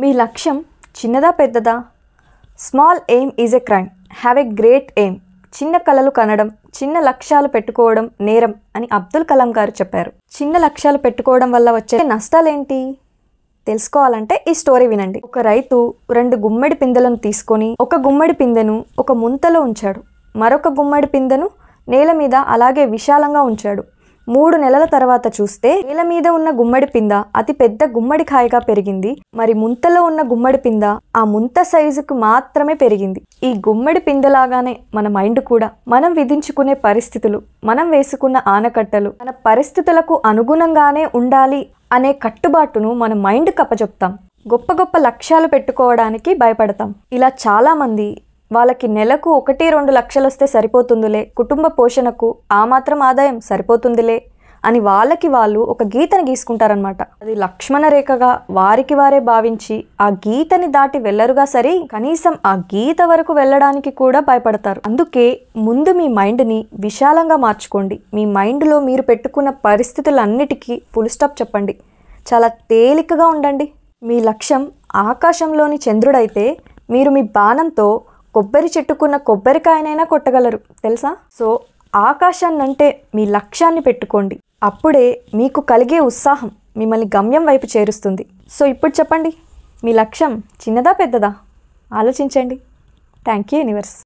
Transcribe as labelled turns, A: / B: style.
A: మీ లక్ష్యం చిన్నదా పెద్దదా? Small aim is a crime, have a great aim. చిన్న కలలు కనడం, చిన్న లక్ష్యాలు పెట్టుకోవడం నేరం అని అబ్దుల్ కలాం గారు చెప్పారు. చిన్న లక్ష్యాలు పెట్టుకోవడం వల్ల వచ్చే నష్టాలేంటి తెలుసుకోవాలంటే ఈ స్టోరీ వినండి. ఒక రైతు 2 గుమ్మడి పిందెలను తీసుకొని ఒక గుమ్మడి పిందెను ఒక ముంతలో ఉంచాడు. మరొక గుమ్మడి పిందెను నేల మీద అలాగే విశాలంగా ఉంచాడు. 3 నెలల తర్వాత చూస్తే నేల మీద ఉన్న గుమ్మడి పింద అతి పెద్ద గుమ్మడికాయగా పెరిగింది. మరి ముంతలో ఉన్న గుమ్మడి పింద ఆ ముంత సైజుకు మాత్రమే పెరిగింది. ఈ గుమ్మడి పిందలాగానే మన మైండ్ కూడా మనం విధించుకునే పరిస్థితులు, మనం వేసుకున్న ఆనకట్టలు మన పరిస్థితులకు అనుగుణంగానే ఉండాలి అనే కట్టుబాటును మన మైండ్కి అప్పచెప్తాం. గొప్ప గొప్ప లక్ష్యాలు పెట్టుకోవడానికి భయపడతాం. ఇలా చాలామంది వాళ్ళకి నెలకు 1-2 లక్షలు వస్తే సరిపోతుందిలే, కుటుంబ పోషణకు ఆ మాత్రం ఆదాయం సరిపోతుందిలే అని వాళ్ళకి వాళ్ళు ఒక గీతని గీసుకుంటారనమాట. అది లక్ష్మణ రేఖగా వారికి వారే భావించి ఆ గీతని దాటి వెళ్ళరుగా సరి, కనీసం ఆ గీత వరకు వెళ్ళడానికి కూడా భయపడతారు. అందుకే ముందు మీ మైండ్ని విశాలంగా మార్చుకోండి. మీ మైండ్లో మీరు పెట్టుకున్న పరిస్థితులన్నిటికీ ఫుల్ స్టాప్ చెప్పండి. చాలా తేలికగా ఉండండి. మీ లక్ష్యం ఆకాశంలోని చంద్రుడైతే మీరు మీ బాణంతో కొబ్బరి చెట్టుకున్న కొబ్బరికాయనైనా కొట్టగలరు తెలుసా? సో ఆకాశాన్నంటే మీ లక్ష్యాన్ని పెట్టుకోండి. అప్పుడే మీకు కలిగే ఉత్సాహం మిమ్మల్ని గమ్యం వైపు చేరుస్తుంది. సో ఇప్పుడు చెప్పండి, మీ లక్ష్యం చిన్నదా పెద్దదా? ఆలోచించండి. Thank you universe.